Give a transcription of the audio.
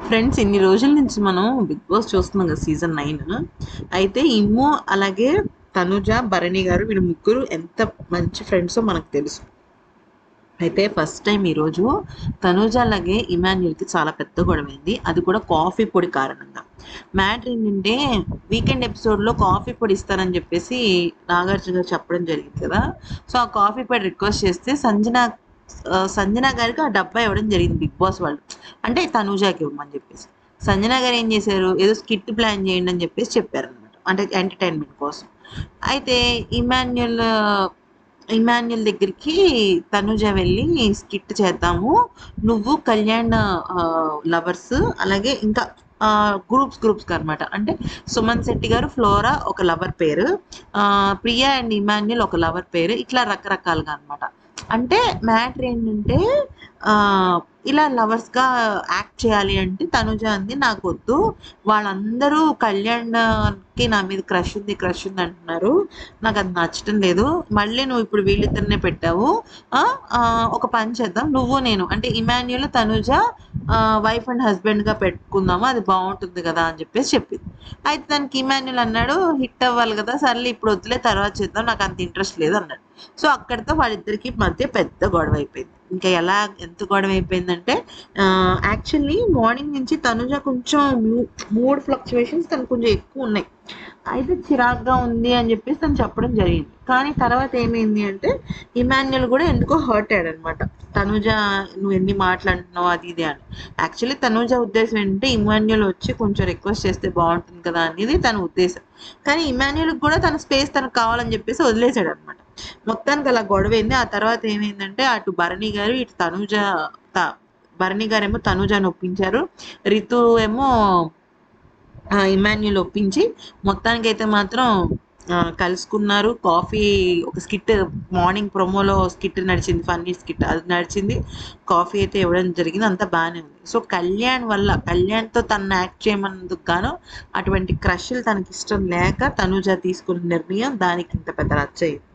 Friends, ఇన్ని రోజుల నుంచి మనం బిగ్ బాస్ చూస్తున్నాం కదా, సీజన్ 9. అయితే ఇమ్ము అలాగే తనుజ, భరణి గారు వీళ్ళు ముగ్గురు ఎంత మంచి ఫ్రెండ్సో మనకు తెలుసు. అయితే ఫస్ట్ టైం ఈరోజు తనూజ అలాగే ఇమాన్యుల్కి చాలా పెద్ద గొడవైంది. అది కూడా కాఫీ పొడి కారణంగా. మ్యాటర్ ఏంటంటే, వీకెండ్ ఎపిసోడ్లో కాఫీ పొడి ఇస్తారని చెప్పేసి నాగార్జున గారు చెప్పడం జరిగింది కదా. సో ఆ కాఫీ పొడి రిక్వెస్ట్ చేస్తే సంజన గారికి ఆ డబ్బా ఇవ్వడం జరిగింది బిగ్ బాస్ వాళ్ళు. అంటే తనూజాకి ఇవ్వమని చెప్పేసి. సంజన గారు ఏం చేశారు, ఏదో స్కిట్ ప్లాన్ చేయండి అని చెప్పేసి చెప్పారనమాట, అంటే ఎంటర్టైన్మెంట్ కోసం. అయితే ఇమాన్యుల్ ఇమాన్యుల్ దగ్గరికి తనుజ వెళ్ళి స్కిట్ చేద్దాము, నువ్వు కళ్యాణ్ లవర్స్ అలాగే ఇంకా గ్రూప్స్ అనమాట. అంటే సుమన్ శెట్టి గారు, ఫ్లోరా ఒక లవర్ పేరు, ప్రియా అండ్ ఇమాన్యుల్ ఒక లవర్ పేరు, ఇట్లా రకరకాలుగా అనమాట. అంటే మ్యాటర్ ఏంటంటే, ఆ, ఇలా లవర్స్గా యాక్ట్ చేయాలి అంటే తనుజ అంది నాకు వద్దు, వాళ్ళందరూ కళ్యాణ్కి నా మీద క్రష్ ఉంది అంటున్నారు, నాకు అది నచ్చటం లేదు, మళ్ళీ నువ్వు ఇప్పుడు వీళ్ళిద్దరినే పెట్టావు. ఆ, ఆ, ఒక పని చేద్దాం, నువ్వు నేను అంటే ఇమాన్యుల్ తనుజ వైఫ్ అండ్ హస్బెండ్గా పెట్టుకుందాము, అది బాగుంటుంది కదా అని చెప్పేసి చెప్పింది. అయితే దానికి ఇమాన్యుల్ అన్నాడు, హిట్ అవ్వాలి కదా, సర్లే ఇప్పుడు వద్దులే తర్వాత చేద్దాం, నాకు అంత ఇంట్రెస్ట్ లేదు అన్నాడు. సో అక్కడితో వాళ్ళిద్దరికి మధ్య పెద్ద గొడవ అయిపోయింది. ఇంకా ఎంత గొడవ అయిపోయిందంటే, యాక్చువల్లీ మార్నింగ్ నుంచి తనుజ కొంచెం మూడ్ ఫ్లక్చువేషన్స్ తను కొంచెం ఎక్కువ ఉన్నాయి. అయితే చిరాగ్గా ఉంది అని చెప్పేసి తను చెప్పడం జరిగింది. కానీ తర్వాత ఏమైంది అంటే, ఇమాన్యుల్ కూడా ఎందుకో హర్ట్ అయ్యాడు అనమాట. తనుజ, నువ్వు ఎన్ని మాట్లాడుతున్నావు అది ఇది అని. యాక్చువల్లీ తనుజ ఉద్దేశం ఏంటంటే, ఇమాన్యుల్ వచ్చి కొంచెం రిక్వెస్ట్ చేస్తే బాగుంటుంది కదా అనేది తన ఉద్దేశం. కానీ ఇమాన్యుల్కి కూడా తన స్పేస్ తనకు కావాలని చెప్పేసి వదిలేశాడు అనమాట. మొత్తానికి అలా గొడవైంది. ఆ తర్వాత ఏమైందంటే, అటు భరణి గారు ఇటు భరణి గారేమో తనుజాని ఒప్పించారు, రితు ఏమో ఇమాన్యుల్ ఒప్పించి మొత్తానికైతే మాత్రం కలుసుకున్నారు. కాఫీ ఒక స్కిట్, మార్నింగ్ ప్రోమోలో స్కిట్ నడిచింది, ఫన్నీ స్కిట్ అది నడిచింది. కాఫీ అయితే ఇవ్వడం జరిగింది, అంతా బాగానే ఉంది. సో కళ్యాణ్తో తను యాక్ట్ చేయమన్నందుకు గాను అటువంటి క్రష్లు తనకి ఇష్టం లేక తనుజ తీసుకున్న నిర్ణయం దానికి ఇంత పెద్ద రచ్చ అయింది.